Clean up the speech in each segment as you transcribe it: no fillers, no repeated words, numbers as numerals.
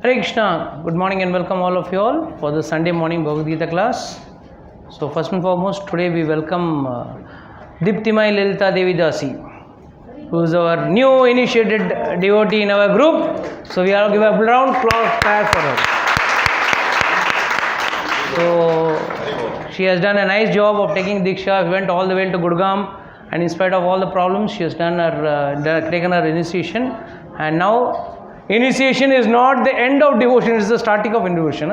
Hare Krishna, good morning and welcome all of you all for the Sunday morning Bhagavad Gita class. So first and foremost, today we welcome Diptimai Lalita Devi Dasi, who is our new initiated devotee in our group. So we all give a round of applause for her. So she has done a nice job of taking Diksha. We went all the way to Gurgaon, and in spite of all the problems, she has done taken her initiation. And now initiation is not the end of devotion, it's the starting of devotion.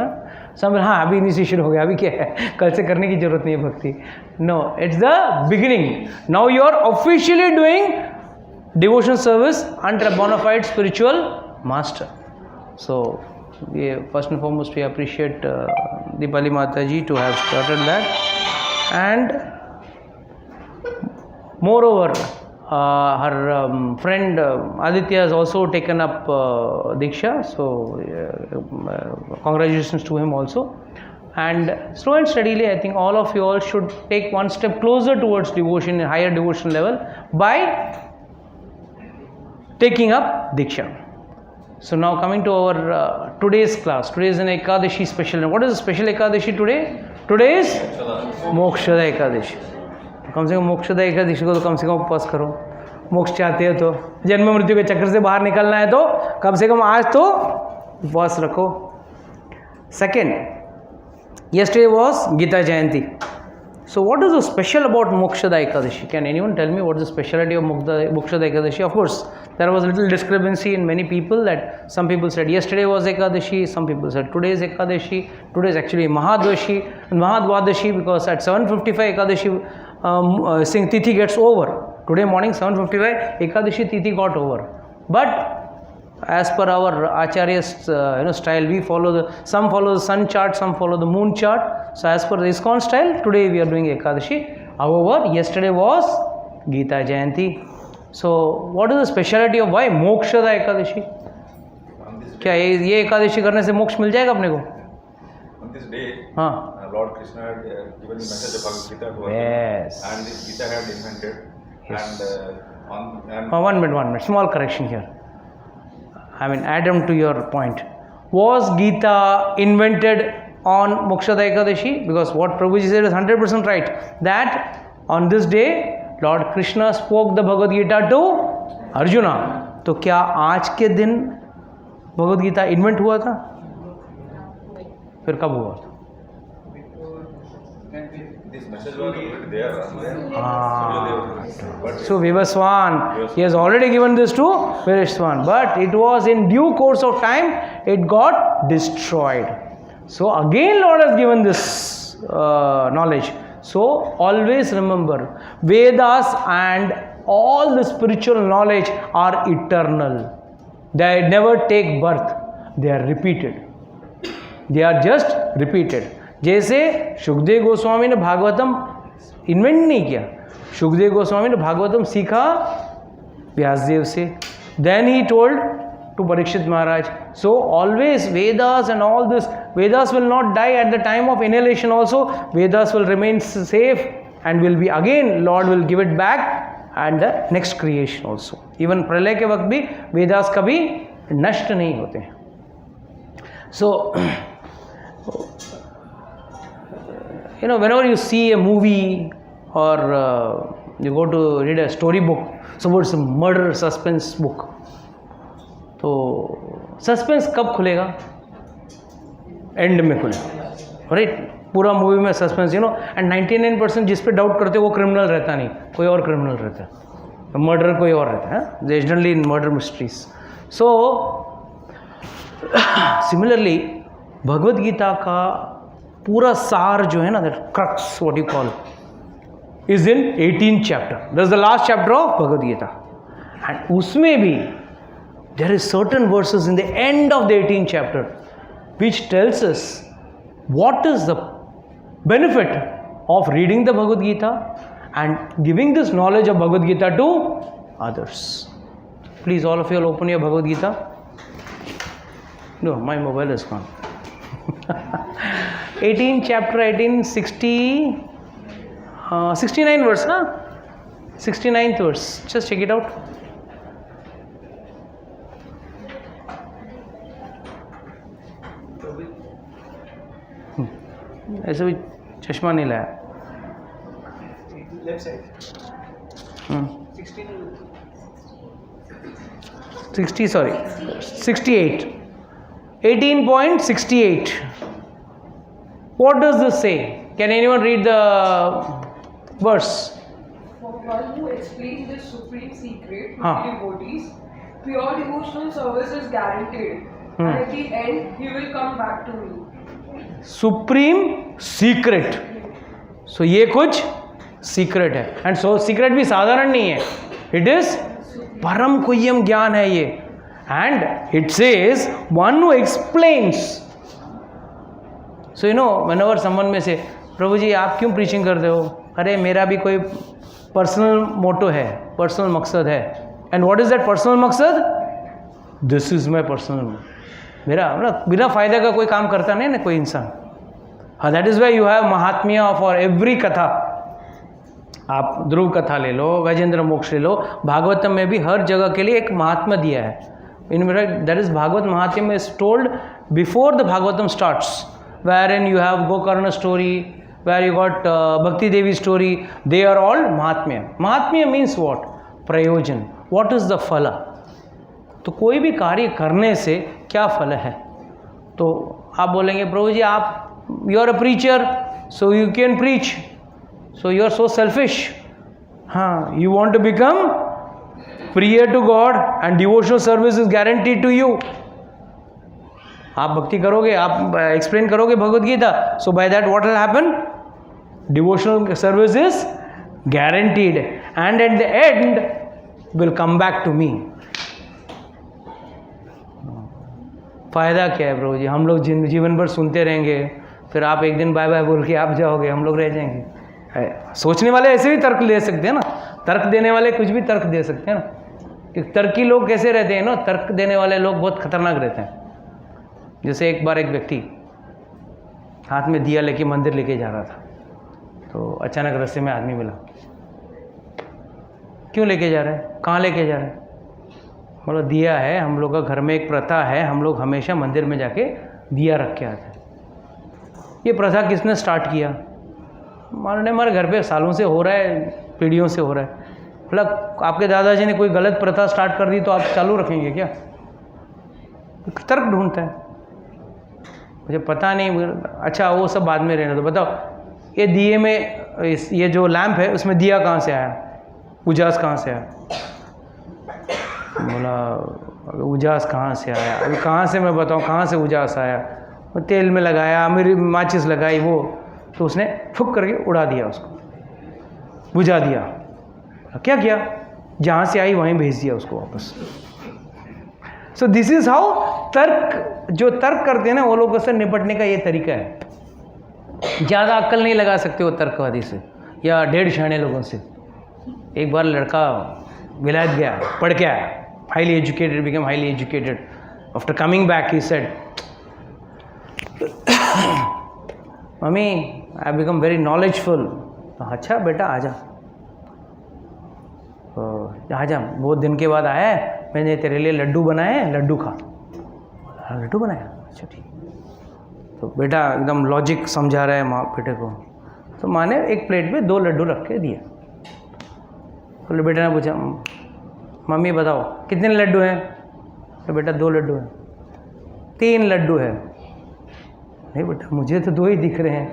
Some हाँ अभी initiation हो गया, अभी क्या है, कल से करने की जरूरत नहीं है भक्ति. No, it's the beginning. Now you are officially doing devotion service under a bona fide spiritual master. So first and foremost we appreciate Dipali Mataji to have started that, and moreover her friend Aditya has also taken up Diksha, so congratulations to him also. And slow and steadily, I think all of you all should take one step closer towards devotion, a higher devotion level, by taking up Diksha. So now coming to our today's class. Today is an Ekadashi special. What is the special Ekadashi today? Today is Mokshada Ekadashi. कम से कम मोक्षदा एकादशी को तो कम से कम उपवास करो. मोक्ष चाहते हो तो, जन्म मृत्यु के चक्कर से बाहर निकलना है तो कम से कम आज तो उपवास रखो. Second, yesterday was Gita Jayanti. So what is the special about Mokshada Ekadashi? Can anyone tell me what is the speciality of Mokshada Ekadashi? Of course, there was a little discrepancy in many people, that some people said yesterday was Ekadashi, some people said today is Ekadashi. Today is actually Mahadvadashi, because at 7:55 Ekadashi Singh Tithi gets over. Today morning 7:55 Ekadashi Tithi got over. But as per our Acharya's style, we follow some follow the sun chart, some follow the moon chart. So as per the Iskcon style, today we are doing Ekadashi. However, yesterday was Gita Jayanti. So what is the speciality of why Mokshada Ekadashi? क्या ये एकादशी करने से मोक्ष मिल जाएगा अपने को? On this day, हाँ. Lord Krishna had given the message of Bhagavad Gita to us, Yes. and this Gita had invented. Yes. And 1 minute, small correction here. I mean, add on to your point. Was Gita invented on Mokshada Ekadashi? Because what Prabhuji said is 100% right. That on this day, Lord Krishna spoke the Bhagavad Gita to Arjuna. तो क्या आज के दिन Bhagavad Gita invent हुआ था? फिर कब हुआ था? this message was already there. So Vivaswan, he has already given this to Vivaswan, but it was in due course of time, it got destroyed. So again Lord has given this knowledge. So always remember, Vedas and all the spiritual knowledge are eternal. They never take birth. They are repeated. They are just repeated. जैसे शुकदेव गोस्वामी ने Bhagavatam invent नहीं किया. शुकदेव गोस्वामी ने भागवतम सीखा व्यासदेव से. Then he told to Parikshit Maharaj. So always Vedas and all this, Vedas will not die at the time of inhalation also. Vedas will remain safe and will be again, Lord will give it back and the next creation also. Even प्रलय के वक्त भी Vedas कभी नष्ट नहीं होते हैं. So whenever you see a movie or you go to read a story book, suppose a murder suspense book, तो सस्पेंस कब खुलेगा? एंड में खुलेगा, राइट? पूरा मूवी में सस्पेंस एंड 99% जिस पे डाउट करते हो वो क्रिमिनल रहता नहीं, कोई और क्रिमिनल रहता है, मर्डर कोई और रहता है, generally in murder mysteries. So similarly Bhagavad Gita का पूरा सार जो है ना, that crux what you call, is in 18th chapter. That is the last chapter of Bhagavad Gita. And उसमें भी there is certain verses in the end of the 18th chapter which tells us what is the benefit of reading the Bhagavad Gita and giving this knowledge of Bhagavad Gita to others. Please all of you all open your Bhagavad Gita. No, my mobile is gone. 18th chapter, 69 verse, na? 69th verse. Just check it out. ऐसे भी चश्मा नहीं लाया. Left side 60, sorry, 68. 18.68. What does this say? Can anyone read the verse? For one who explains this supreme secret to Huh. the devotees, pure devotional service is guaranteed. And at the end, he will come back to me. Supreme secret. So ये कुछ secret है. And so secret भी साधारण नहीं है. It is परम कोयम ज्ञान है ये. And it says one who explains. So you know whenever someone में से प्रभु जी आप क्यों प्रीचिंग करते हो? अरे मेरा भी कोई पर्सनल मोटो है, पर्सनल मकसद है. And what is that personal मकसद? This is my personal. मेरा बिना फायदे का कोई काम करता नहीं ना कोई इंसान. हाँ, that is why you have महात्म्य फॉर एवरी कथा. आप ध्रुव कथा ले लो, वैजेंद्र मोक्ष ले लो, भागवतम में भी हर जगह के लिए एक महात्म्य दिया है. In that is Bhagavat Mahatmya is told before the Bhagavatam starts, where in you have Gokarna story, where you got Bhakti Devi story. They are all mahatmya. Mahatmya means what? Prayojan. What is the phal? तो कोई भी कार्य करने से क्या फल है? तो आप बोलेंगे प्रभु जी आप you are a preacher so you can preach, so you are so selfish. हाँ, यू वांट टू बिकम प्रियर to God and devotional service is guaranteed to you. आप भक्ति करोगे, आप एक्सप्लेन करोगे Bhagavad Gita, so by that what will happen? Devotional service is guaranteed and at the end will come back to me. फ़ायदा क्या है प्रभु जी? हम लोग जीवन भर सुनते रहेंगे, फिर आप एक दिन बाय बाय बोल के आप जाओगे, हम लोग रह जाएंगे. सोचने वाले ऐसे भी तर्क ले सकते हैं ना. तर्क देने वाले कुछ भी तर्क दे सकते हैं ना. कि तर्की लोग कैसे रहते हैं ना, तर्क देने वाले लोग बहुत खतरनाक रहते हैं. जैसे एक बार एक व्यक्ति हाथ में दिया लेके मंदिर लेके जा रहा था, तो अचानक रास्ते में आदमी मिला. क्यों लेके जा रहे हैं? कहाँ लेके जा रहे हैं? बोला दिया है, हम लोग का घर में एक प्रथा है, हम लोग हमेशा मंदिर में जाके दिया रख के आते हैं. ये प्रथा किसने स्टार्ट किया? हमारे घर पे सालों से हो रहा है, पीढ़ियों से हो रहा है. मतलब आपके दादाजी ने कोई गलत प्रथा स्टार्ट कर दी तो आप चालू रखेंगे क्या? तर्क ढूंढता है. मुझे पता नहीं. अच्छा वो सब बाद में रहने दो. बताओ ये दिए में ये जो लैंप है उसमें दिया कहाँ से आया? उजास कहाँ से आया? बोला उजास कहाँ से आया? अभी कहाँ से मैं बताऊँ कहाँ से उजास आया? वो तेल में लगाया, मेरी माचिस लगाई वो, तो उसने फुक करके उड़ा दिया, उसको बुझा दिया. क्या किया? जहाँ से आई वहीं भेज दिया उसको वापस. सो दिस इज हाउ तर्क, जो तर्क करते हैं ना वो लोगों से निपटने का ये तरीका है. ज़्यादा अक्ल नहीं लगा सकते वो तर्कवादी से या डेढ़ शाणे लोगों से. एक बार लड़का विलायत गया, पढ़ के आया, highly educated, become highly educated. After coming back he said, mummy I become very knowledgeful. अच्छा बेटा आजा, आजा. बहुत दिन के बाद आया है, मैंने तेरे लिए लड्डू बनाए हैं, लड्डू खा. लड्डू बनाया? अच्छा ठीक. तो बेटा एकदम लॉजिक समझा रहा है माँ बेटे को. तो माँ ने एक प्लेट में 2 लड्डू रख के दिया. तो बेटा ने पूछा मम्मी बताओ कितने लड्डू हैं? तो बेटा 2 लड्डू हैं. 3 लड्डू है. नहीं बेटा मुझे तो 2 ही दिख रहे हैं.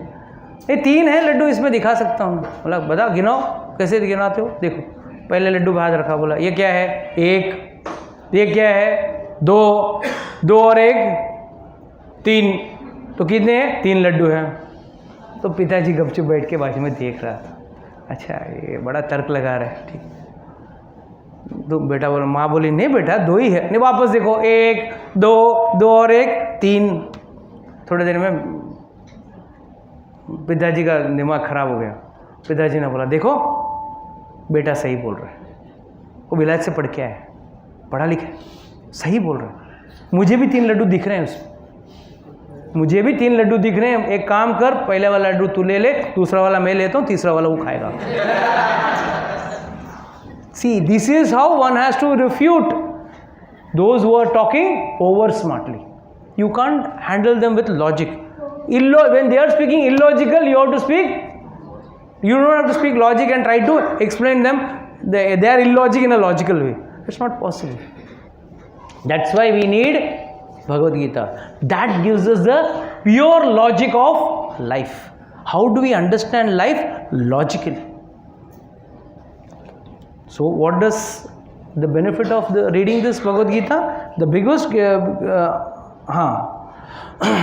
नहीं 3 है लड्डू, इसमें दिखा सकता हूँ. बोला बता गिनाओ, कैसे गिनाते हो? देखो पहले लड्डू बाहर रखा. बोला ये क्या है? 1. ये क्या है? 2 और 1 3. तो कितने हैं? 3 लड्डू हैं. तो पिताजी गपचुप बैठ के बाजू में देख रहा था. अच्छा ये बड़ा तर्क लगा रहा है. ठीक. तो बेटा बोला, माँ बोली नहीं बेटा 2 ही है. नहीं वापस देखो 1 2 और 1 3. थोड़ी देर में पिताजी का दिमाग खराब हो गया. पिताजी ने बोला देखो बेटा सही बोल रहा है, वो विलायत से पढ़ के आया है, पढ़ा लिखा है, सही बोल रहा है. मुझे भी 3 लड्डू दिख रहे हैं उसमें, मुझे भी 3 लड्डू दिख रहे हैं. एक काम कर, पहले वाला लड्डू तू ले ले, दूसरा वाला मैं लेता हूँ, तीसरा वाला वो खाएगा. See, this is how one has to refute those who are talking over smartly. You can't handle them with logic. when they are speaking illogical, you have to speak. You don't have to speak logic and try to explain them. They are illogic in a logical way. It's not possible. That's why we need Bhagavad Gita. That gives us the pure logic of life. How do we understand life? Logically. So what does the benefit of reading this Bhagavad Gita? The biggest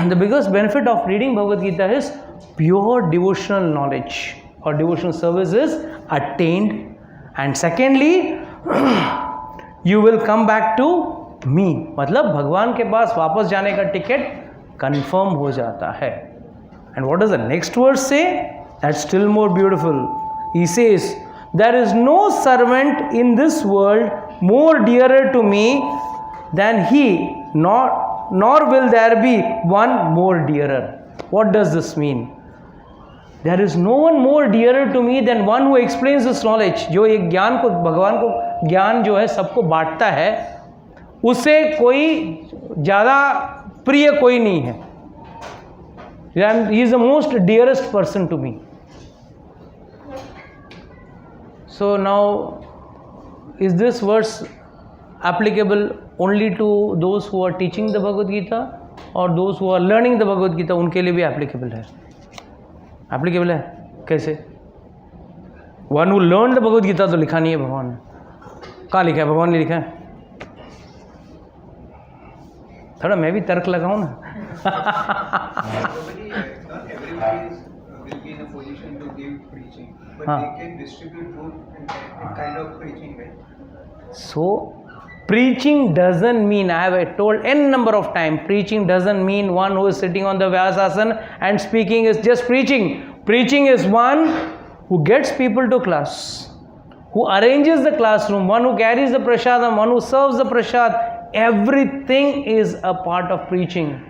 the biggest benefit of reading Bhagavad Gita is pure devotional knowledge or devotional service is attained. And secondly, you will come back to me. मतलब भगवान के पास वापस जाने का ticket confirm हो जाता है. And what does the next verse say? That's still more beautiful. He says, there is no servant in this world more dearer to me than he, nor will there be one more dearer. What does this mean? There is no one more dearer to me than one who explains this knowledge. जो ये ज्ञान को भगवान को ज्ञान जो है सबको बांटता है, उससे कोई ज़्यादा प्रिय कोई नहीं है. He is the most dearest person to me. So now, is this verse applicable only to those who are teaching the Bhagavad Gita or those who are learning the Bhagavad Gita? उनके लिए भी applicable है. Applicable है कैसे? One who learned the Bhagavad Gita तो लिखा नहीं है भगवान ने. कहाँ लिखा है? भगवान ने लिखा है. थोड़ा मैं भी तर्क लगाऊं ना. Not everybody will be in a position to give preaching, but they can distribute good and kind of preaching, right? So, preaching doesn't mean, I have told n number of times, preaching doesn't mean one who is sitting on the Vyasasana and speaking is just preaching. Preaching is one who gets people to class, who arranges the classroom, one who carries the prasadam, one who serves the prasad. Everything is a part of preaching.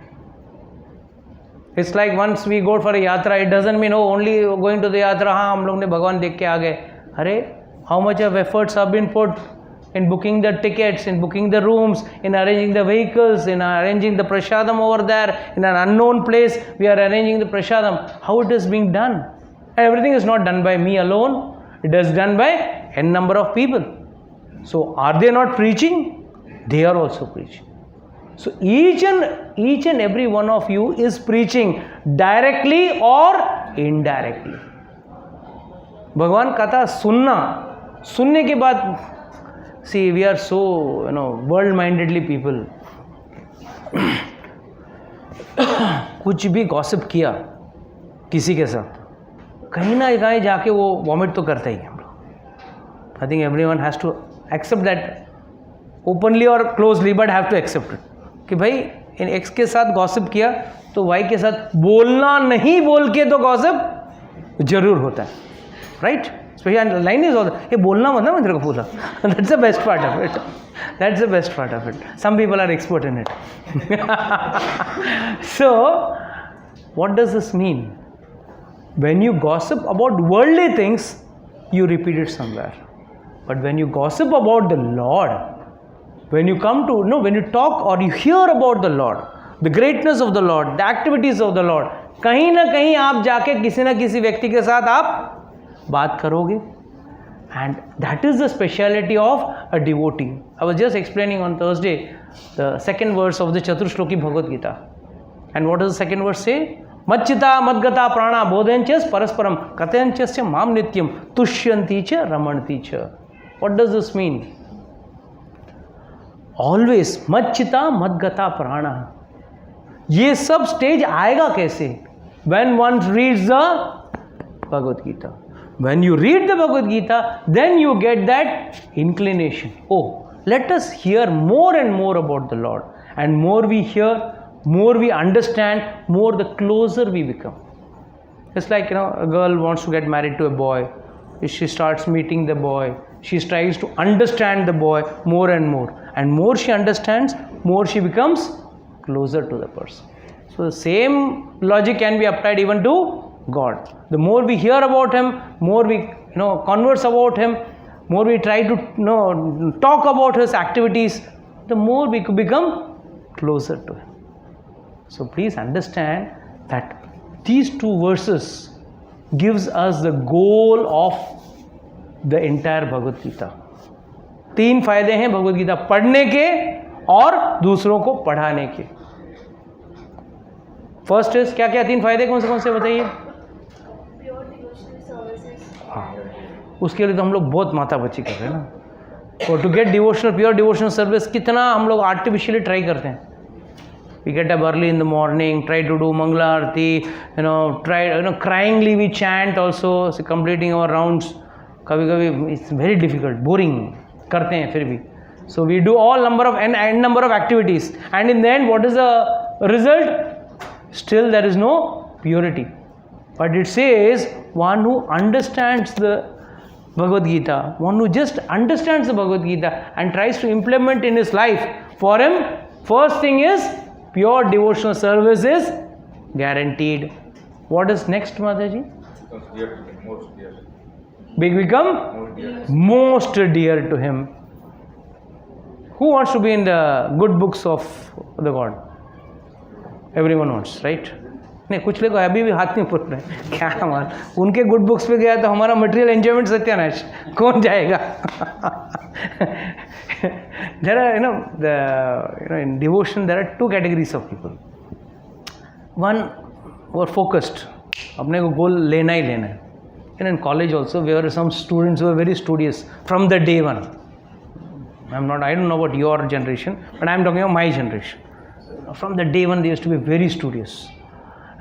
It's like once we go for a yatra, it doesn't mean, oh, only going to the yatra, हाँ हम लोग ने भगवान देख के आ गए. अरे, how much of efforts have been put in booking the tickets, in booking the rooms, in arranging the vehicles, in arranging the prasadam over there, in an unknown place, we are arranging the prasadam. How it is being done? Everything is not done by me alone. It is done by n number of people. So, are they not preaching? They are also preaching. So each and every one of you is preaching directly or indirectly. भगवान कहता सुनने के बाद, see, we are so world-mindedly people. कुछ भी gossip किया किसी के साथ, कहीं ना कहीं जाके वो वॉमिट तो करता ही है हम लोग. I think everyone has to accept that openly or closely, but have to accept it. कि भाई इन एक्स के साथ गॉसिप किया तो वाई के साथ बोलना नहीं बोल के तो गॉसिप जरूर होता है, राइट? स्पेशली लाइन इज ये बोलना मतलब मैं तेरे को बोला. That's the best part of it. That's the best part of it. Some people are expert in it. So what does this mean? When you gossip about worldly things you repeat it somewhere, but when you gossip about the Lord, when you come to when you talk or you hear about the Lord, the greatness of the Lord, the activities of the Lord, कहीं ना कहीं आप जाके किसी ना किसी व्यक्ति के साथ आप बात करोगे. And that is the speciality of a devotee. I was just explaining on Thursday the second verse of the Chaturshloki Bhagavad Gita. And what does the second verse say? Machchita madgata prana bodhenchas parasparam kathyanchasya mam nityam tushyanti cha ramanti cha. What does this mean? Always machchita madgata prana. ये सब stage आएगा कैसे? When one reads the Bhagavad Gita. When you read the Bhagavad Gita, then you get that inclination. Oh, let us hear more and more about the Lord. And more we hear, more we understand, more the closer we become. It's like, a girl wants to get married to a boy. She starts meeting the boy. She tries to understand the boy more and more. And more she understands, more she becomes closer to the person. So the same logic can be applied even to God. The more we hear about Him, more we converse about Him, more we try to talk about His activities, the more we could become closer to Him. So please understand that these two verses gives us the goal of the entire Bhagavad Gita. 3 फायदे हैं भगवद गीता पढ़ने के और दूसरों को पढ़ाने के. First is क्या क्या 3 फायदे कौन से बताइए. हाँ, उसके लिए तो हम लोग बहुत माथापच्ची कर रहे हैं ना. और to get devotional pure devotional service कितना हम लोग आर्टिफिशियली ट्राई करते हैं. We get up early in the morning, try to do Mangala Arati, cryingly we chant also, so completing our rounds. Kabhi it's very difficult, boring, karte hain fir bhi. So we do all number of activities, and in the end, what is the result? Still there is no purity. But it says, one who understands the Bhagavad Gita, one who just understands the Bhagavad Gita and tries to implement in his life, for him, first thing is, pure devotional service is guaranteed. What is next, Mataji? Most dear. Become Most dear. most dear to him. Who wants to be in the good books of the God? Everyone wants, right? नहीं, कुछ लोग अभी भी हाथ नहीं foot रहे. क्या हमारा उनके गुड बुक्स पे गया तो हमारा मटेरियल एंजॉयमेंट सत्यानाश. कौन जाएगा? There are, in devotion there are 2 categories of people. One who are focused, अपने को गोल लेना ही लेना है. And in college also there were some students who were very studious from the day one. I don't know about your generation, but I am talking about my generation. From the day one they used to be very studious.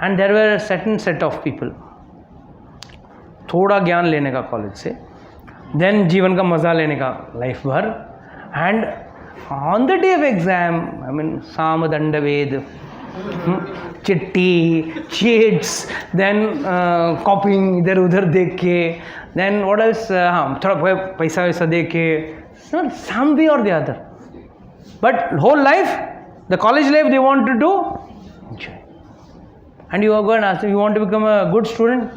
And there were a certain set of people, थोड़ा ज्ञान लेने का college से, then जीवन का मज़ा लेने का लाइफ भर, and on the day of exam साम दंड वेद, चिट्ठी, चीट्स, देन कॉपिंग इधर उधर देख के, देन व्हाट एल्स, हाँ थोड़ा पैसा वैसा दे के, सम वे और the other. But whole life, the college life they want to do enjoy. And you are going to ask, you want to become a good student?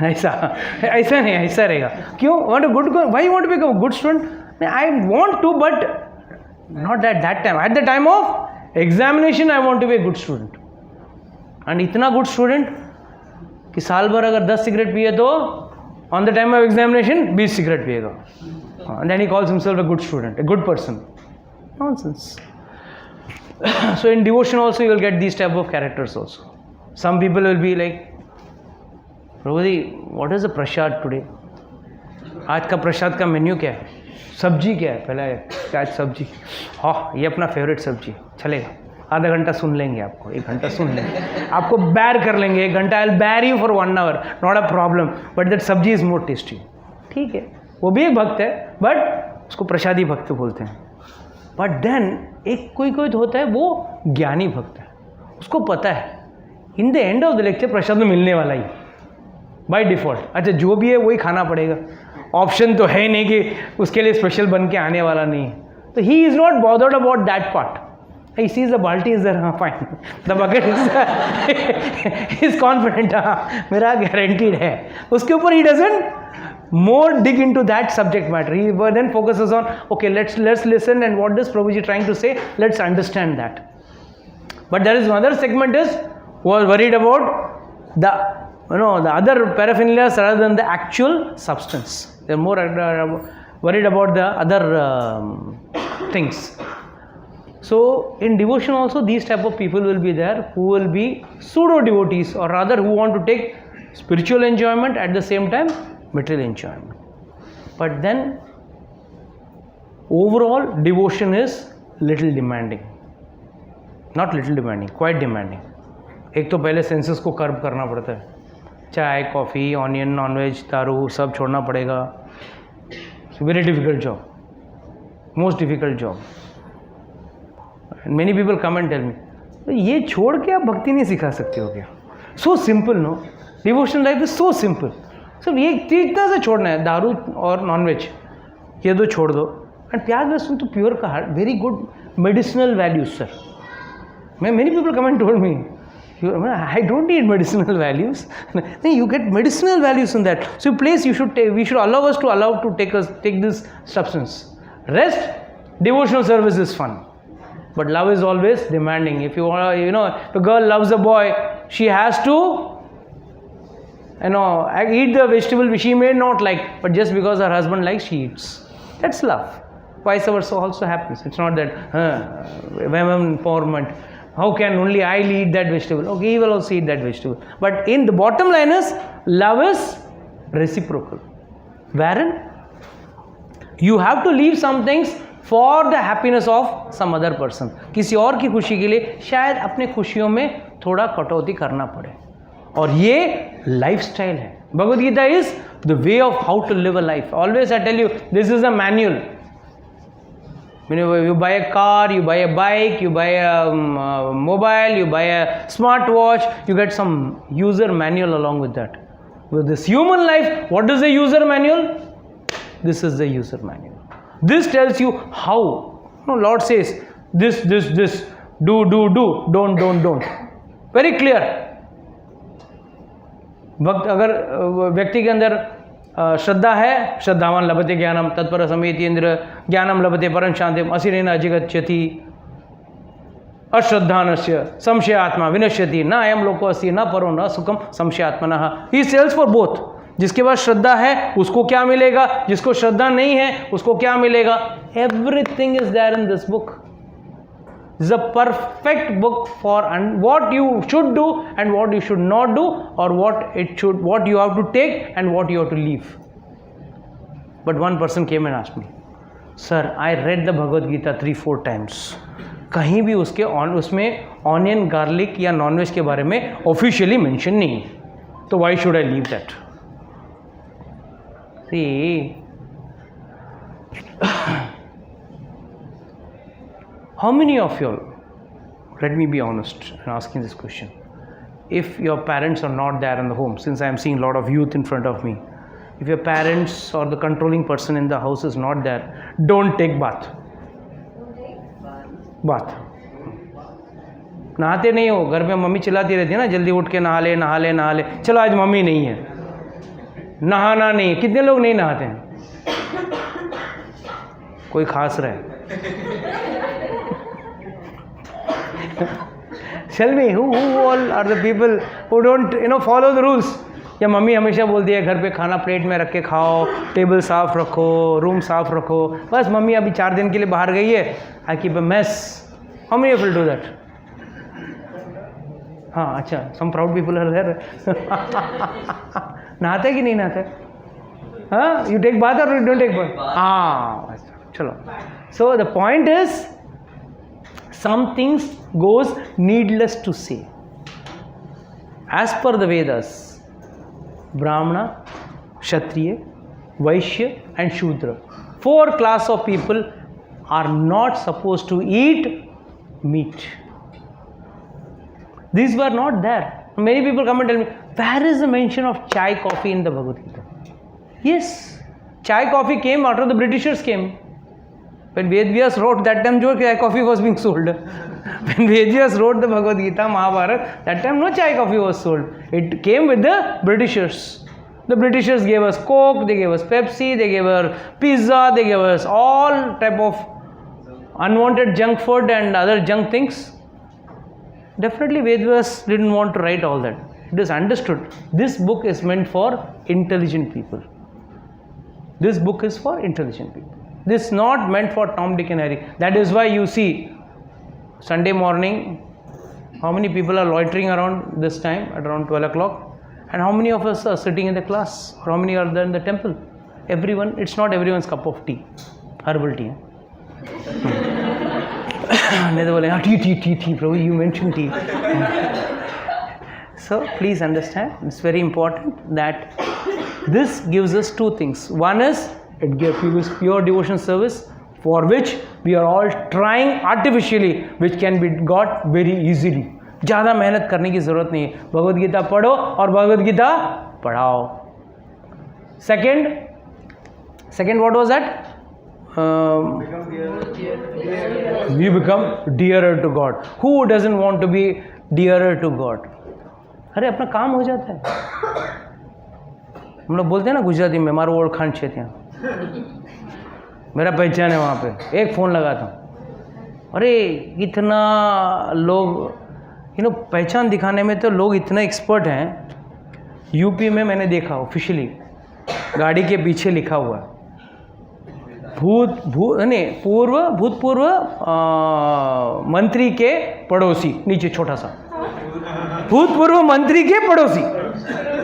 ऐसा नहीं, ऐसा रहेगा. क्यों? Why you want to become a good student? I want to, but not at that time. At the time of examination, I want to be a good student. And इतना good student कि साल भर अगर 10 cigarette पिए तो on the time of examination 20 cigarette पिएगा. And then he calls himself a good student, a good person. Nonsense. So in devotion also you will get these type of characters also. Some people will be like, Prabhuji, what is the prasad today? आज का प्रसाद का menu क्या है? सब्जी क्या है? पहले आज सब्जी, हाँ ये अपना फेवरेट सब्जी, चलेगा. आधा घंटा सुन लेंगे आपको, 1 घंटा सुन लेंगे, आपको बैर कर लेंगे 1 घंटा. आई विल बैर you for 1 hour, not a problem, but that सब्जी इज़ मोर टेस्टी. ठीक है, वो भी एक भक्त है, बट उसको प्रसादी भक्त बोलते हैं. बट देन एक कोई तो होता है वो ज्ञानी भक्त है, उसको पता है in the end of the lecture प्रसाद में मिलने वाला ही बाय डिफ़ॉल्ट. अच्छा जो भी है वही खाना पड़ेगा, ऑप्शन तो है नहीं कि उसके लिए स्पेशल बन के आने वाला नहीं है. तो he is not bothered about that part. He sees the बाल्टी इज देयर, हाँ fine, the bucket is confident, हाँ मेरा गारंटीड है. उसके ऊपर he doesn't more dig into that subject matter. He then focuses on, okay, let's listen, and what is Prabhuji trying to say, let's understand that. But there is another segment is who are worried about the other paraphernalias rather than the actual substance. They are more worried about the other things. So in devotion also these type of people will be there, who will be pseudo devotees, or rather who want to take spiritual enjoyment at the same time material enjoyment. But then overall devotion is little demanding, not little demanding, quite demanding. एक तो पहले senses को कर्ब करना पड़ता है, चाय coffee onion nonveg दारू सब छोड़ना पड़ेगा. Very difficult job, most difficult job. Many people come and tell me, ये छोड़ के आप भक्ति नहीं सिखा सकते हो क्या? So simple, no, devotion life is so simple. सिर्फ ये इतना से छोड़ना है, दारू और नॉनवेज ये दो छोड़ दो. एंड प्याज लहसुन तो प्योर का very good medicinal values sir. Many people comment told me, I don't need medicinal values. You get medicinal values in that. So place we should allow us to take this substance. Rest, devotional service is fun, but love is always demanding. If you want, if a girl loves a boy, she has to eat the vegetable which she may not like, but just because her husband likes, she eats. That's love. Vice versa also happens. It's not that women empowerment. How can only I eat that vegetable? Okay, he will also eat that vegetable. But in the bottom line is, love is reciprocal. Wherein you have to leave some things for the happiness of some other person. किसी और की खुशी के लिए शायद अपने खुशियों में थोड़ा कटौती करना पड़े. और ये लाइफस्टाइल है. Bhagavad Gita is the way of how to live a life. Always I tell you, this is a manual. You buy a car, you buy a bike, you buy a mobile, you buy a smartwatch, you get some user manual along with that. With this human life, what is the user manual? This is the user manual. This tells you how. No, Lord says this, do, don't. Very clear. वक्त अगर व्यक्ति के अंदर श्रद्धा है, श्रद्धावान लभते ज्ञानम तत्पर समेतीन्द्र ज्ञानम लभते परम शांतिम असिरेण अजिगच्छति अश्रद्धानस्य संशयात्मा विनश्यति न अयम लोको अस्ति न परो न सुखम संशयात्मनः. ही सेल्स फॉर बोथ. जिसके पास श्रद्धा है उसको क्या मिलेगा, जिसको श्रद्धा नहीं है उसको क्या मिलेगा. Everything is there in this book. This is a perfect book for what you should do and what you should not do, or what you have to take and what you have to leave. But one person came and asked me, sir, I read the Bhagavad Gita 3-4 times. कहीं भी उसमें onion garlic या nonveg के बारे में officially mention नहीं है, तो why should I leave that? See, how many of you all, let me be honest in asking this question, if your parents are not there in the home, since I am seeing a lot of youth in front of me, if your parents or the controlling person in the house is not there, don't take bath. नहाते नहीं हो, घर में mummy चिल्लाती रहती है ना, जल्दी उठ के नहा ले. चलो आज मम्मी नहीं है, नहाना नहीं. कितने लोग नहीं नहाते हैं? कोई खास रहे. Tell me, who all are the people who don't follow the rules? या मम्मी हमेशा बोलती है घर पे खाना प्लेट में रख के खाओ, टेबल साफ रखो, रूम साफ रखो. बस मम्मी अभी 4 दिन के लिए बाहर गई है, I keep a mess. How many people do that? हाँ, अच्छा, some proud people are there. नहाते कि नहीं नहाते? हाँ, you take bath or you don't take bath? हाँ, चलो. So the point is, some things goes needless to say. As per the Vedas, Brahmana, Kshatriya, Vaishya and Shudra, 4 class of people are not supposed to eat meat. These were not there. Many people come and tell me, where is the mention of chai, coffee in the Bhagavad Gita? Yes, chai, coffee came after the Britishers came. When Vedvyas wrote, that time chai coffee was being sold. When Vedvyas wrote the Bhagavad Gita, Mahabharata, that time no chai coffee was sold. It came with the Britishers. The Britishers gave us Coke, they gave us Pepsi, they gave us pizza, they gave us all type of unwanted junk food and other junk things. Definitely Vedvyas didn't want to write all that. It is understood. This book is meant for intelligent people. This book is for intelligent people. This is not meant for Tom, Dick and Harry. That is why you see Sunday morning, how many people are loitering around this time at around 12 o'clock? And how many of us are sitting in the class? How many are there in the temple? Everyone, it's not everyone's cup of tea. Herbal tea. They बोले tea, Prabhu, you mentioned tea. So please understand, it's very important that this gives us 2 things. One is, it gives pure devotion service, for which we are all trying artificially, which can be got very easily. ज़्यादा मेहनत करने की ज़रूरत नहीं है. भगवद गीता पढ़ो और भगवद गीता पढ़ाओ. Second, what was that? We become dearer to God. Who doesn't want to be dearer to God? अरे अपना काम हो जाता है. हम लोग बोलते हैं ना गुजराती में, मारो ओळखाण छे ત્યાં, मेरा पहचान है वहाँ पे, एक फ़ोन लगाता हूँ. अरे इतना लोग पहचान दिखाने में तो लोग इतना एक्सपर्ट हैं. यूपी में मैंने देखा ऑफिशियली गाड़ी के पीछे लिखा हुआ है भूतपूर्व मंत्री के पड़ोसी, नीचे छोटा सा भूतपूर्व मंत्री के पड़ोसी.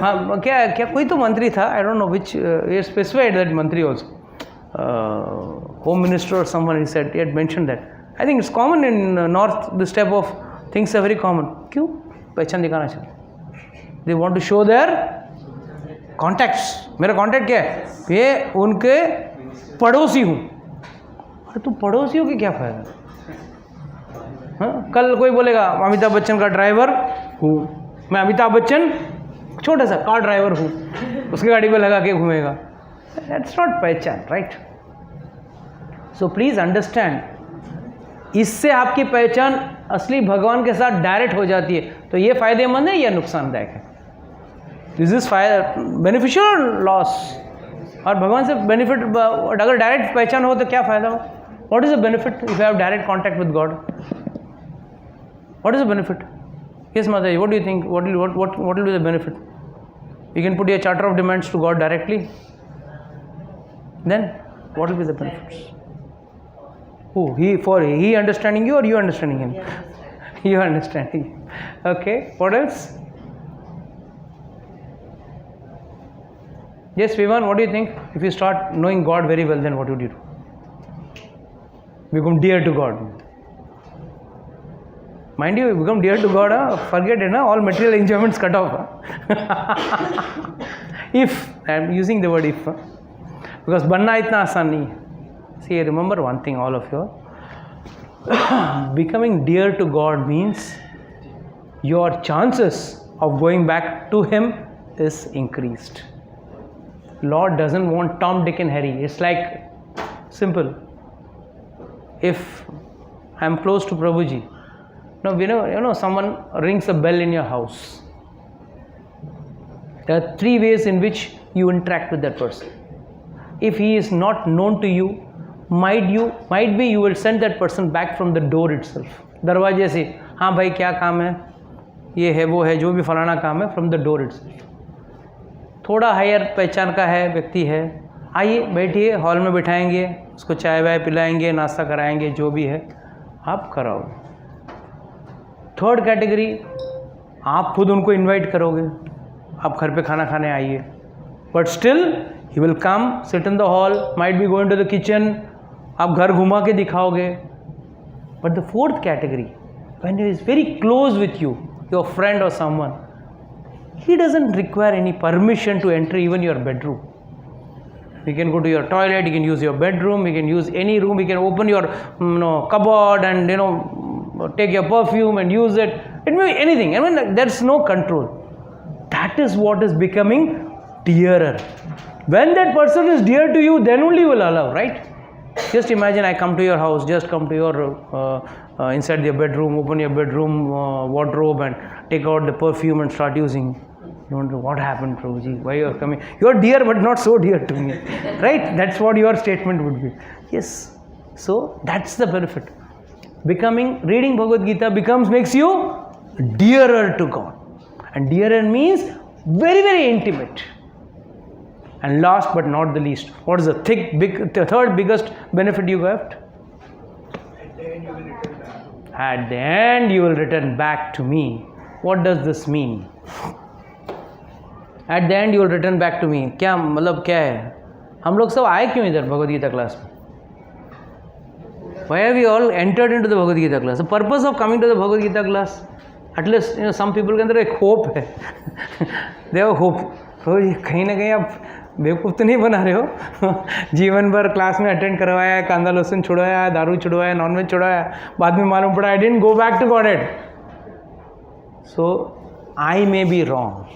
हाँ, क्या कोई तो मंत्री था, I don't know which specified that मंत्री ऑल्सो, होम मिनिस्टर और someone he said, he had mentioned that. I think it's common in north, this type of things are very common. क्यों? पहचान दिखाना चाहिए. They want to show their contacts. मेरा contact क्या है? ये उनके पड़ोसी हूँ. अरे तू पड़ोसी हो कि क्या फायदा? हाँ, कल कोई बोलेगा अमिताभ बच्चन का ड्राइवर हूँ. मैं अमिताभ बच्चन छोटा सा कार ड्राइवर हूँ, उसकी गाड़ी पे लगा के घूमेगा. That's not पहचान, right? So please understand, इससे आपकी पहचान असली भगवान के साथ डायरेक्ट हो जाती है. तो ये फायदेमंद है या नुकसानदायक है? दिस इज बेनिफिशियल और लॉस? और भगवान से बेनिफिट, अगर डायरेक्ट पहचान हो तो क्या फायदा हो? What is the benefit if you have direct contact with God? What is the benefit? Yes mata ji, what do you think? What will be the benefit? You can put your charter of demands to God directly, then what will be the benefits? Who? He understanding you or you understanding him? You understanding. Okay. What else? Yes, Vivan, what do you think? If you start knowing God very well, then what would you do? Become dear to God. Mind you, become dear to God, forget it, all material enjoyments cut off. If, I am using the word if, because banna itna aasan nahi hai. See, remember one thing, all of you. Becoming dear to God means your chances of going back to Him is increased. Lord doesn't want Tom, Dick and Harry. It's like simple. If I'm close to Prabhuji, now you know someone rings a bell in your house. There are 3 ways in which you interact with that person. If he is not known to you, might be you will send that person back from the door itself. दरवाजे से, हाँ भाई क्या काम है, ये है वो है, जो भी फलाना काम है, from the door itself. थोड़ा हायर पहचान का है व्यक्ति है, आइए बैठिए, हॉल में बिठाएंगे, उसको चाय वाय पिलाएंगे, नाश्ता कराएंगे, जो भी है आप कराओ. 3rd कैटेगरी, आप खुद उनको इनवाइट करोगे, आप घर पे खाना खाने आइए, but still he will come, sit in the hall, might be going to the kitchen, आप घर घुमा के दिखाओगे. But the 4th category, when he is very close with you, your friend or someone, he doesn't require any permission to enter even your bedroom. You can go to your toilet, you can use your bedroom, you can use any room, you can open your cupboard and take your perfume and use it. It may be anything. I mean, there's no control. That is what is becoming dearer. When that person is dear to you, then only you will allow, right? Just imagine I come to your house, just come to your inside your bedroom, open your bedroom wardrobe and take out the perfume and start using. You don't know what happened, Prabhuji, why you are coming. You are dear but not so dear to me, right? That's what your statement would be. Yes. So that's the benefit. Reading Bhagavad Gita makes you dearer to God. And dearer means very, very intimate. And last but not the least, what is the third biggest benefit you got? At the end you will return back to me. What does this mean? At the end you will return back to me. क्या मतलब क्या है? हम लोग सब आए क्यों इधर भगवद गीता क्लास में? Why have we all entered into the Bhagavad Gita class? The purpose of coming to the Bhagavad Gita class, at least some people के अंदर एक hope है. They have hope. तो कहीं ना कहीं आप बेवकूफ़ तो नहीं बना रहे हो. जीवन भर क्लास में अटेंड करवाया, कांदा लहसुन छुड़वाया, दारू छुड़वाया, नॉनवेज छुड़वाया, बाद में मालूम पड़ा I didn't go back to Godhead. So I may be wrong,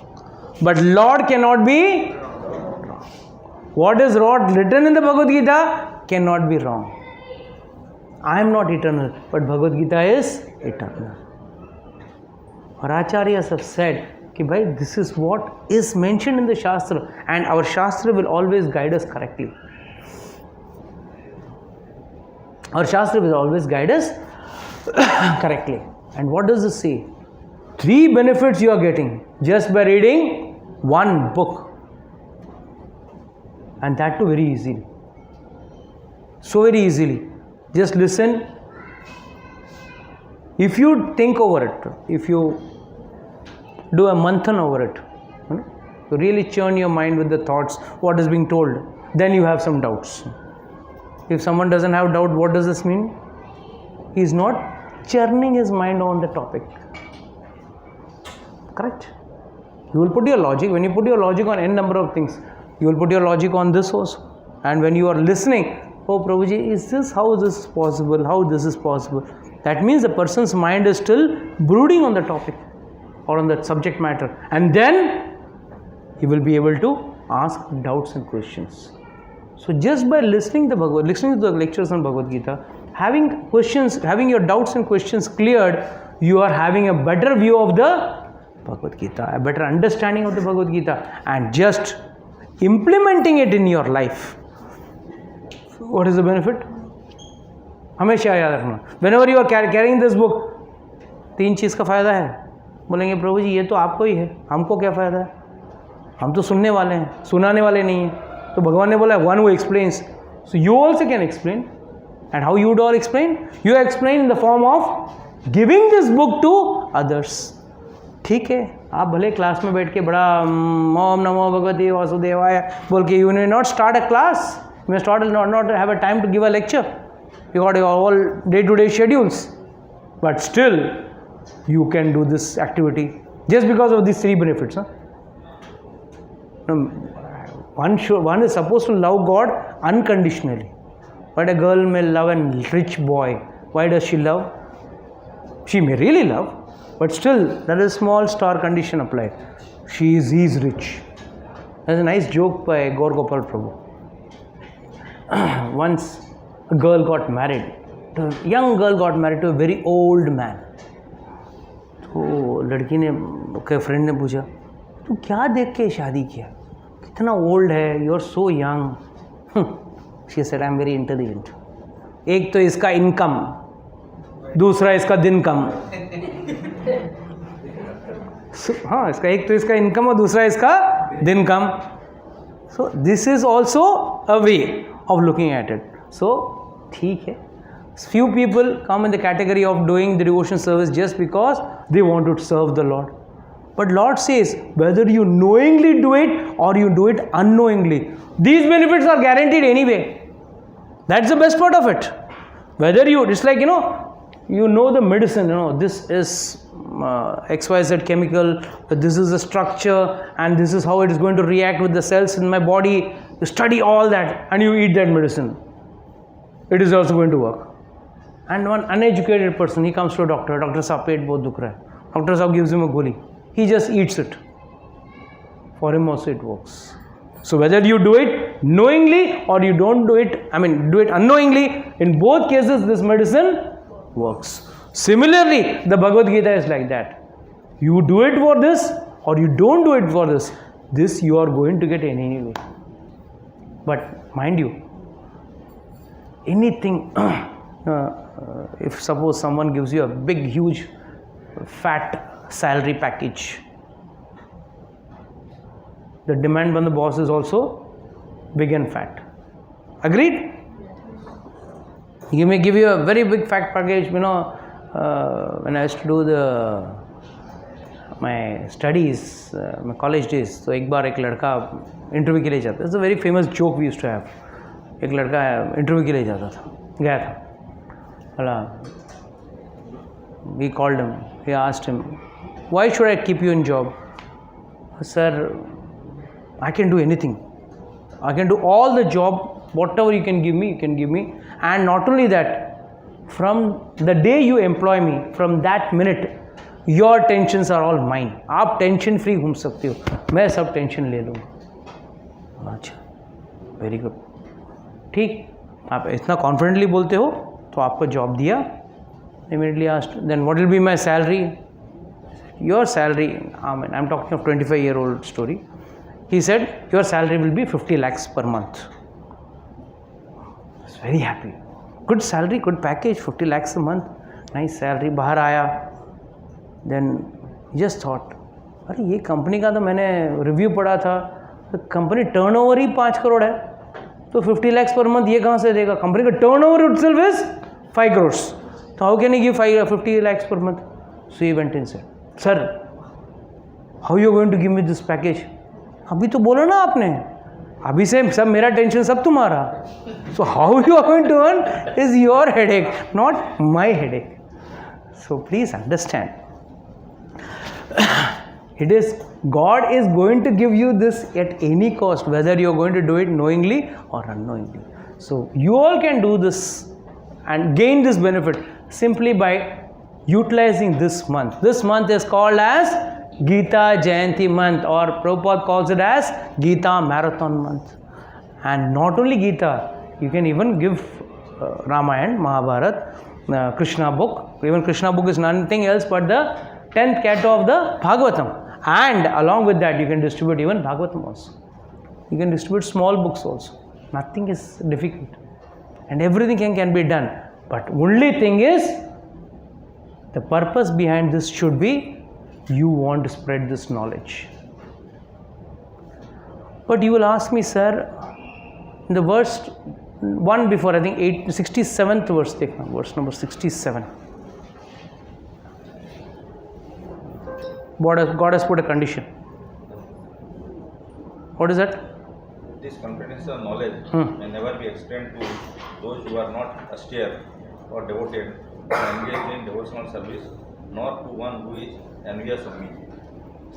but Lord cannot be wrong. What is written in the Bhagavad Gita cannot be wrong. I am not eternal, but Bhagavad Gita is eternal. Our Acharyas have said कि भाई this is what is mentioned in the Shastra, and our Shastra will always guide us correctly. Our Shastra will always guide us correctly. And what does it say? 3 benefits you are getting just by reading one book. And that too very easily. So very easily. Just listen. If you think over it, if you do a manthan over it, you really churn your mind with the thoughts, what is being told, then you have some doubts. If someone doesn't have doubt, what does this mean? He is not churning his mind on the topic. Correct? You will put your logic. When you put your logic on n number of things, you will put your logic on this also. And when you are listening, oh Prabhuji, is this, how this is possible, how this is possible? That means the person's mind is still brooding on the topic or on the subject matter. And then he will be able to ask doubts and questions. So just by listening to the lectures on Bhagavad Gita, having questions, having your doubts and questions cleared, you are having a better view of the Bhagavad Gita, a better understanding of the Bhagavad Gita, and just implementing it in your life. What is the benefit? हमेशा याद रखना. Whenever you are carrying this book, 3 चीज़ का फ़ायदा है. बोलेंगे प्रभु जी ये तो आपको ही है, हमको क्या फ़ायदा है? हम तो सुनने वाले हैं, सुनाने वाले नहीं हैं. तो भगवान ने बोला one who explains. So you also can explain. And how you would all explain? You explain in the form of giving this book to others. ठीक है, आप भले क्लास में बैठ के बड़ा ओम नमो भगवते वासुदेवाय बोल के, you need not start a class, you start not have a time to give a lecture, you got your all day to day schedules, but still you can do this activity just because of these 3 benefits. One is supposed to love God unconditionally, but a girl may love a rich boy. Why does she love? She may really love, but still there is a small star condition applied. He is rich. There's a nice joke by Gopal Prabhu. Once a girl got married, a young girl got married to a very old man. तो लड़की ने, उसके friend ने पूछा, तू क्या देख के शादी किया, कितना ओल्ड है, you are so young. She said I am very intelligent. एक तो इसका इनकम, दूसरा इसका दिन कम. हाँ, इसका एक तो इसका इनकम और दूसरा इसका दिन कम. So this is also a way of looking at it. So ठीक है, few people come in the category of doing the devotion service just because they want to serve the Lord. But Lord says, whether you knowingly do it or you do it unknowingly, these benefits are guaranteed anyway. That's the best part of it. Whether you, it's like, you know the medicine, this is XYZ chemical, this is the structure, and this is how it is going to react with the cells in my body. You study all that and you eat that medicine. It is also going to work. And one uneducated person, he comes to a doctor. Doctor साहब पेट बहुत दुख रहा है. Doctor साहब gives him a goli. He just eats it. For him also it works. So whether you do it knowingly or you don't do it, do it unknowingly, in both cases this medicine works. Similarly, the Bhagavad Gita is like that. You do it for this or you don't do it for this. This you are going to get in any way. But mind you, anything... if suppose someone gives you a big, huge, fat salary package, the demand on the boss is also big and fat. Agreed? He may give you a very big fat package. When I used to do my studies, my college days, तो एक बार एक लड़का interview के लिए जाता. It's a very famous joke we used to have. एक लड़का interview के लिए जाता था, गया था. We called him. We asked him, why should I keep you in job? Sir, I can do anything. I can do all the job, whatever you can give me, you can give me. And not only that, from the day you employ me, from that minute, your tensions are all mine. आप tension free घूम सकते हो, मैं सब tension ले लूँगा. अच्छा, very good. ठीक, आप इतना कॉन्फिडेंटली बोलते हो तो आपको जॉब दिया. Immediately asked, then what will be my salary? Your salary, I'm talking of 25-year-old story. He said, your salary will be 50 lakhs per month. I was very happy. Good salary, good package, 50 lakhs a month. Nice salary. बाहर आया. Then just thought, अरे ये company का तो मैंने review पढ़ा था, तो कंपनी टर्नओवर ही 5 करोड़ है, तो 50 lakhs पर मंथ ये कहाँ से देगा? कंपनी का टर्नओवर इटसेल्फ इज 5 crores, तो how can you give 50 lakhs पर month? So he went in said, sir how you going to give me this package? अभी तो बोला ना आपने, अभी से सब मेरा टेंशन सब तुम्हारा, so how you are going to earn is your headache, not my headache. So please understand, it is God is going to give you this at any cost, whether you are going to do it knowingly or unknowingly. So you all can do this and gain this benefit simply by utilizing this month. This month is called as Gita Jayanti month, or Prabhupada calls it as Gita Marathon month. And not only Gita, you can even give Ramayana, Mahabharata, Krishna book. Even Krishna book is nothing else but the 10th canto of the Bhagavatam. And along with that, you can distribute even Bhagavatam also. You can distribute small books also. Nothing is difficult. And everything can be done. But only thing is, the purpose behind this should be, you want to spread this knowledge. But you will ask me, sir, in the verse one before, I think 67th verse, verse number 67. God has put a condition. What is that? This confidential knowledge may never be explained to those who are not austere or devoted or engaged in devotional service, nor to one who is envious of me.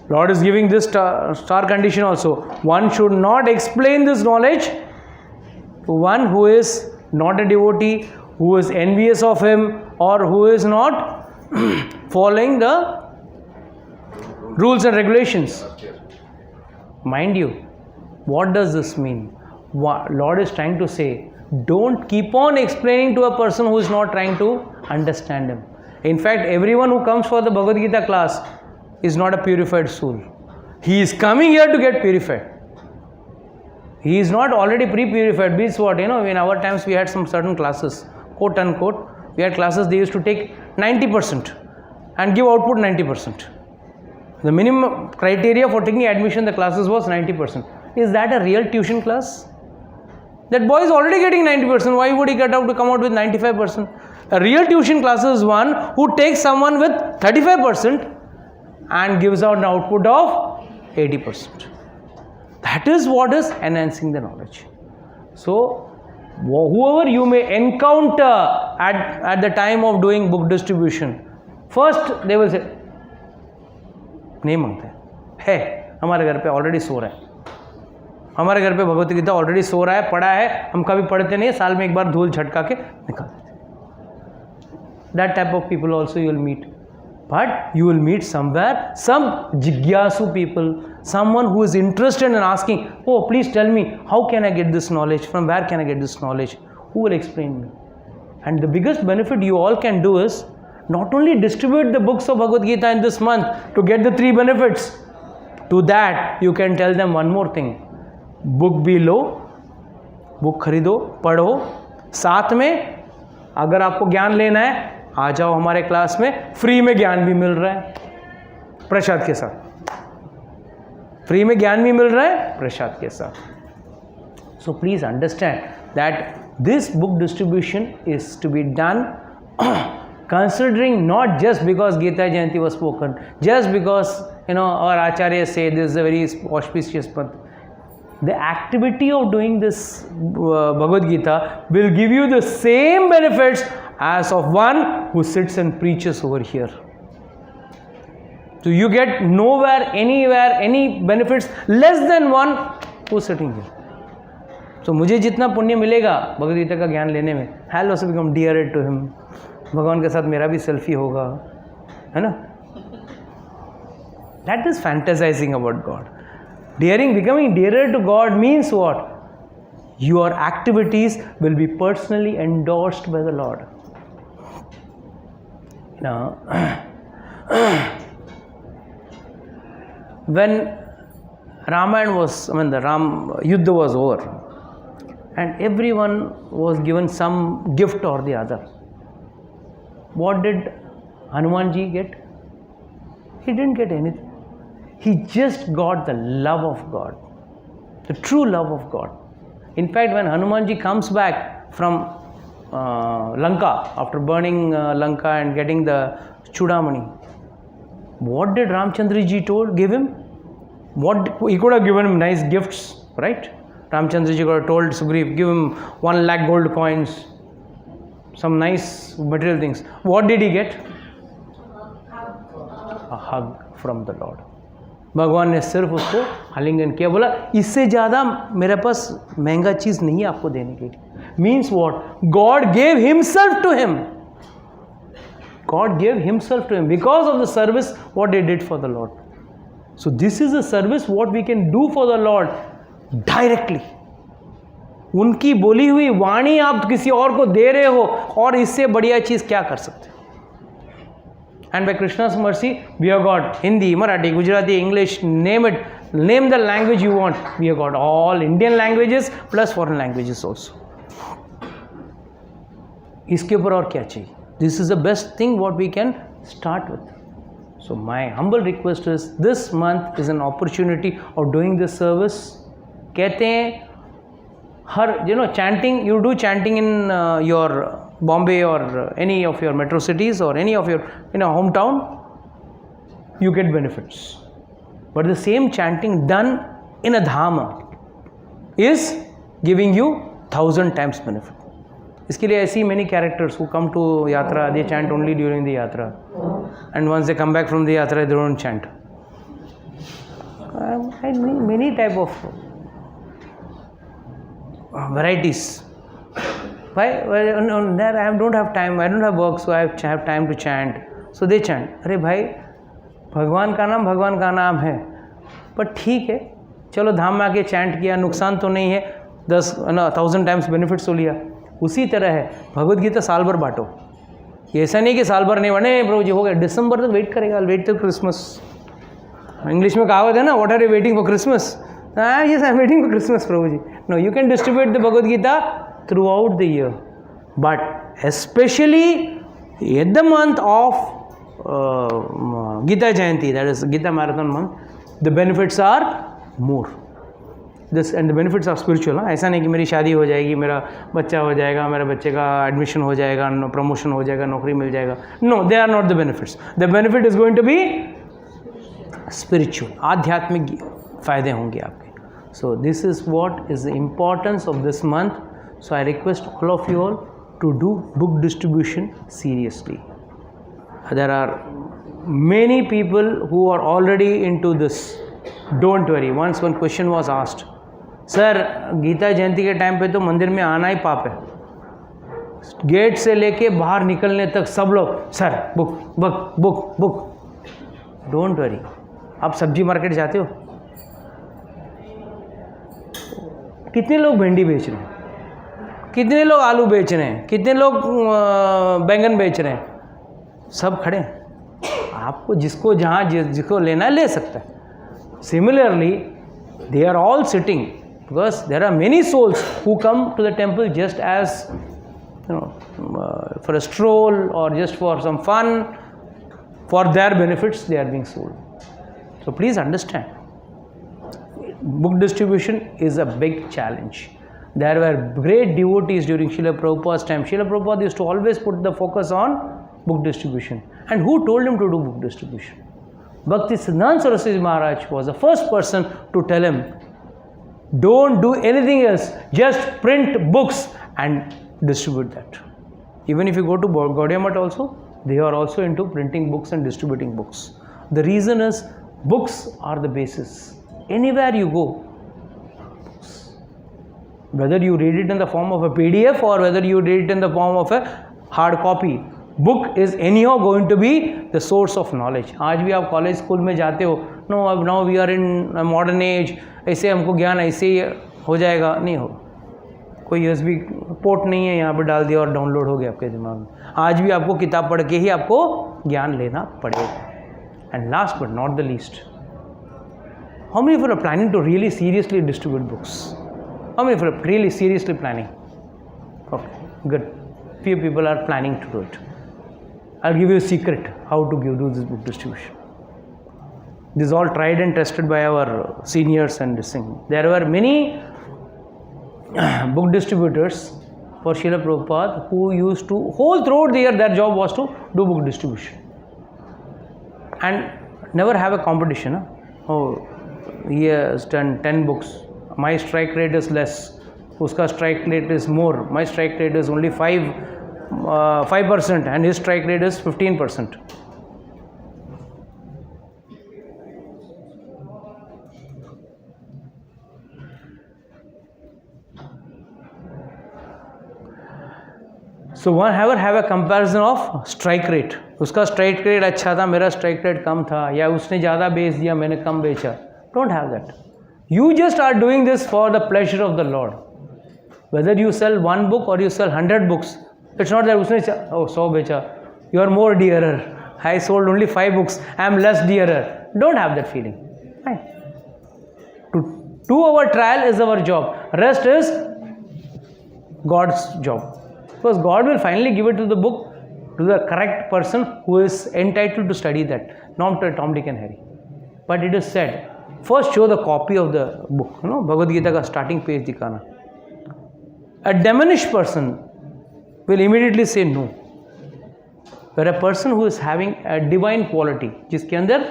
Lord is giving this star condition also. One should not explain this knowledge to one who is not a devotee, who is envious of him, or who is not following the rules and regulations. Mind you, what does this mean? Lord is trying to say, don't keep on explaining to a person who is not trying to understand him. In fact, everyone who comes for the Bhagavad Gita class is not a purified soul. He is coming here to get purified. He is not already pre-purified. Means what? In our times we had some certain classes, quote unquote, we had classes they used to take 90% and give output 90%. The minimum criteria for taking admission the classes was 90%. Is that a real tuition class? That boy is already getting 90%. Why would he get out to come out with 95%? A real tuition class is one who takes someone with 35% and gives out an output of 80%. That is what is enhancing the knowledge. So, whoever you may encounter at the time of doing book distribution, first they will say, नहीं मांगते है, हमारे घर पे already so रहा है, हमारे घर पे भगवत गीता ऑलरेडी सो रहा है, पढ़ा है, हम कभी पढ़ते नहीं है, साल में एक बार धूल झटका के निकाल देते. That type of people also you will meet. But you will meet somewhere some jigyasu people, someone who is interested in asking, oh please tell me, how can I get this knowledge, from where can I get this knowledge, who will explain me? And the biggest benefit you all can do is not only distribute the books of Bhagavad Gita in this month to get the 3 benefits, to that you can tell them one more thing. Book भी लो, book खरीदो, पढ़ो, साथ में अगर आपको ज्ञान लेना है आ जाओ हमारे क्लास में, फ्री में ज्ञान भी मिल रहा है प्रसाद के साथ, फ्री में ज्ञान भी मिल रहा है प्रसाद के साथ. So please understand that this book distribution is to be done considering not just because Gita Jayanti was spoken, just because our Acharya say this is a very auspicious month. The activity of doing this Bhagavad Gita will give you the same benefits as of one who sits and preaches over here. So you get nowhere, anywhere, any benefits less than one who is sitting here. So मुझे जितना पुण्य मिलेगा भगवद गीता का ज्ञान लेने में, I'll also become dearer to him. भगवान के साथ मेरा भी सेल्फी होगा, है ना? That is fantasizing about God. Becoming dearer to God means what? Your activities will be personally endorsed by the Lord. Now, when the Ram Yuddha was over, and everyone was given some gift or the other, what did Hanumanji get? He didn't get anything. He just got the love of God, the true love of God. In fact, when Hanumanji comes back from Lanka, after burning Lanka and getting the Chudamani, what did Ramchandraji give him? He could have given him nice gifts, right? Ramchandraji could have told Sugriv, give him 1 lakh gold coins, some nice material things. What did he get? A hug from the Lord. भगवान ने सिर्फ उसको आलिंगन किया, बोला इससे ज़्यादा मेरे पास महंगा चीज़ नहीं है आपको देने के लिए. Means what? God gave himself to him. God gave himself to him because of the service what they did for the Lord. So this is a service what we can do for the Lord directly. उनकी बोली हुई वाणी आप किसी और को दे रहे हो, और इससे बढ़िया चीज़ क्या कर सकते हो? And by Krishna's mercy, we have got Hindi, Marathi, Gujarati, English, name it, name the language you want. We have got all Indian languages plus foreign languages also. इसके ऊपर और क्या चाहिए? This is the best thing what we can start with. So my humble request is, this month is an opportunity of doing this service. कहते हैं हर chanting, you do chanting in your Bombay or any of your metro cities or any of your hometown, you get benefits. But the same chanting done in a dhama is giving you 1,000 times benefit. इसके लिए ऐसी many characters who come to yatra, they chant only during the yatra, and once they come back from the yatra, they don't chant. I need many type of varieties. Why? Well, there I don't have time. I don't have work, so I have time to chant. So they chant. अरे भाई, भगवान का नाम है. पर ठीक है, चलो धाम में आके चैंट किया, नुकसान तो नहीं है, 1,000 टाइम्स बेनिफिट्स तो लिया. उसी तरह है भगवद गीता, साल भर बांटो. ऐसा नहीं कि साल भर नहीं बने प्रभु जी, हो गया दिसंबर तक वेट करेगा, वेट टिल क्रिसमस. इंग्लिश में कहावत है ना, what are you waiting for Christmas? Yes, I am waiting for Christmas Prabhu ji. No, you can distribute the Bhagavad Gita throughout the year, but especially in the month of Gita Jayanti, that is Gita Marathon month, the benefits are more. This and the benefits are spiritual. ऐसा नहीं कि मेरी शादी हो जाएगी, मेरा बच्चा हो जाएगा, मेरे बच्चे का एडमिशन हो जाएगा, प्रमोशन हो जाएगा, नौकरी मिल जाएगा. No, they are not the benefits. The benefit is going to be spiritual. आध्यात्मिक फायदे होंगे आपके. So this is what is the importance of this month. So I request all of you all to do book distribution seriously. There are many people who are already into this. Don't worry. Once one question was asked, Sir, Gita Jayanti के time पे तो मंदिर में आना ही पाप है. Gate से लेके बाहर निकलने तक सब लोग, sir book book book book. Don't worry. आप सब्जी मार्केट जाते हो, कितने लोग भिंडी बेच रहे हैं, कितने लोग आलू बेच रहे हैं, कितने लोग बैंगन बेच रहे हैं, सब खड़े हैं. आपको जिसको जहाँ जिसको लेना है ले सकता है. Similarly they are all sitting because there are many souls who come to the temple just as for a stroll और just for some fun. For their benefits they are being sold. So please understand, book distribution is a big challenge. There were great devotees during Srila Prabhupada's time. Srila Prabhupada used to always put the focus on book distribution. And who told him to do book distribution? Bhakti Siddhanta Saraswati Maharaj was the first person to tell him, don't do anything else, just print books and distribute that. Even if you go to Gaudiya Math also, they are also into printing books and distributing books. The reason is, books are the basis. Anywhere you go, whether you read it in the form of a PDF or whether you read it in the form of a hard copy, book is anyhow going to be the source of knowledge. आज भी आप college school में जाते हो, no अब now we are in modern age, ऐसे हमको ज्ञान ऐसे ही हो जाएगा, नहीं हो. कोई USB पोर्ट नहीं है, यहाँ पर डाल दिया और डाउनलोड हो गया आपके दिमाग में. आज भी आपको किताब पढ़ के ही आपको ज्ञान लेना पड़ेगा. And last but not the least, how many of you are planning to really seriously distribute books? How many of you are really seriously planning? Okay, good. Few people are planning to do it. I'll give you a secret how to do this book distribution. This is all tried and tested by our seniors and this thing. There were many book distributors for Srila Prabhupada who used to, whole throughout the year their job was to do book distribution. And never have a competition. Huh? Oh, he has done 10 books. My strike rate is less. Uska strike rate is more. My strike rate is only 5% and his strike rate is 15%. So one have a comparison of strike rate. उसका strike rate अच्छा था, मेरा strike rate कम था, या उसने ज़्यादा बेच दिया, मैंने कम बेचा. Don't have that. You just are doing this for the pleasure of the Lord. Whether you sell one book or you sell 100 books, it's not that उसने 100 बेचा. You are more dearer. I sold only 5 books. I am less dearer. Don't have that feeling. Fine. To do our trial is our job. Rest is God's job. Because God will finally give it to the book to the correct person who is entitled to study that, not to Tom, Dick and Harry. But it is said, first show the copy of the book. You know, Bhagavad Gita ka starting page dikhana. A diminished person will immediately say no. But a person who is having a divine quality, जिसके अंदर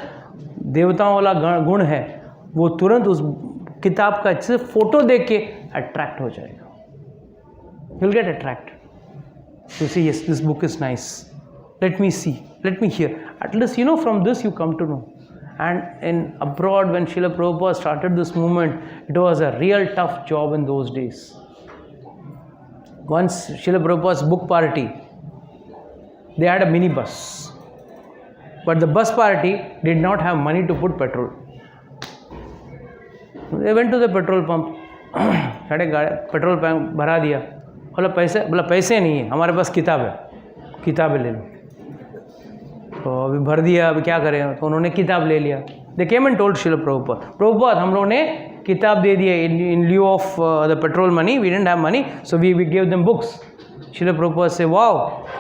देवताओं वाला गुण है, वो तुरंत उस किताब का सिर्फ फोटो देख के अट्रैक्ट हो जाएगा. You'll get attracted. You see, yes, this book is nice. Let me see. Let me hear. At least, you know, from this you come to know. And in abroad, when Srila Prabhupada started this movement, it was a real tough job in those days. Once Srila Prabhupada's book party, they had a mini bus. But the bus party did not have money to put petrol. They went to the petrol pump. Petrol pump भरा दिया. बोला पैसे नहीं है, हमारे पास किताब है, किताबें ले लो. तो अभी भर दिया, अभी क्या करें. तो उन्होंने किताब ले लिया. They came and told Srila Prabhupada हम लोगों ने किताब दे दिया in lieu of the petrol money. We didn't have money, so we give them books. Srila Prabhupada से wow,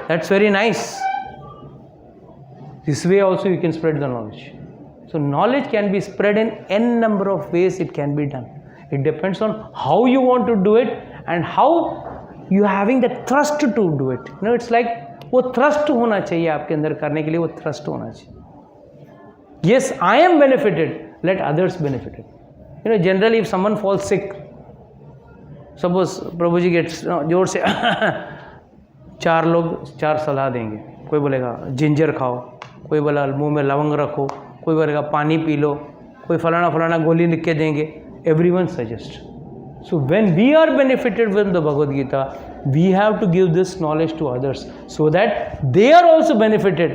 that's very nice. This way also you can spread the knowledge. So knowledge can be spread in n number of ways. It can be done. It depends on how you want to do it and how you are having the thrust to do it. You know, it's like वो thrust होना चाहिए आपके अंदर करने के लिए, वो thrust होना चाहिए. Yes, I am benefited. Let others benefit it. You know, generally if someone falls sick, suppose Prabhu ji gets जोर से चार लोग चार सलाह देंगे. कोई बोलेगा जिंजर खाओ, कोई बोला मुंह में लवंग रखो, कोई बोलेगा पानी पी लो, कोई फलाना गोली लिख के देंगे. Everyone suggest. So when we are benefited with the Bhagavad Gita, we have to give this knowledge to others so that they are also benefited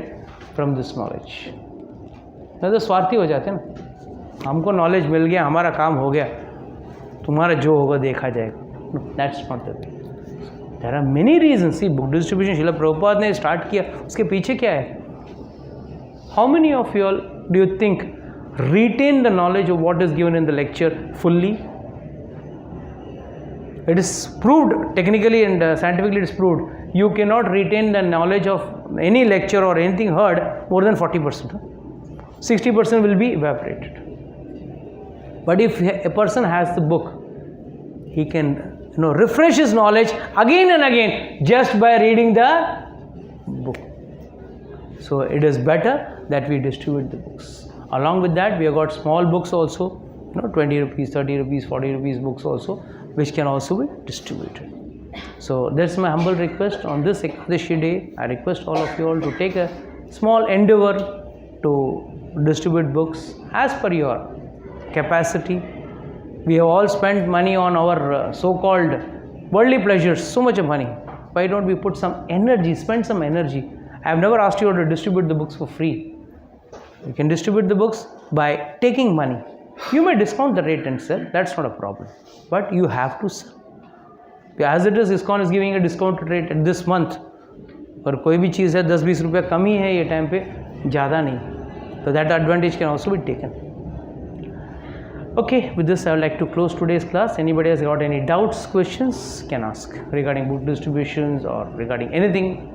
from this knowledge. नहीं तो स्वार्थी हो जाते हैं ना. हमको नॉलेज मिल गया, हमारा काम हो गया, तुम्हारा जो होगा देखा जाएगा. That's not the way. There are many reason. See book distribution Srila Prabhupada ने स्टार्ट किया, उसके पीछे क्या है? How many of you all do you think retain the knowledge of what is given in the lecture fully? It is proved technically and scientifically. It is proved you cannot retain the knowledge of any lecture or anything heard more than 40%. 60% will be evaporated. But if a person has the book, he can refresh his knowledge again and again just by reading the book. So it is better that we distribute the books. Along with that, we have got small books also, 20 rupees, 30 rupees, 40 rupees books also, which can also be distributed. So that's my humble request on this Ekadashi day. I request all of you all to take a small endeavor to distribute books as per your capacity. We have all spent money on our so-called worldly pleasures, so much of money. Why don't we put some energy, spend some energy? I have never asked you to distribute the books for free. You can distribute the books by taking money. You may discount the rate and sell, that's not a problem. But you have to sell. As it is, Iskcon is giving a discounted rate at this month. और कोई भी चीज़ है 10-20 रुपये कम ही है ये time पे, ज़्यादा नहीं. So that advantage can also be taken. Okay, with this I would like to close today's class. Anybody has got any doubts, questions, can ask regarding book distributions or regarding anything.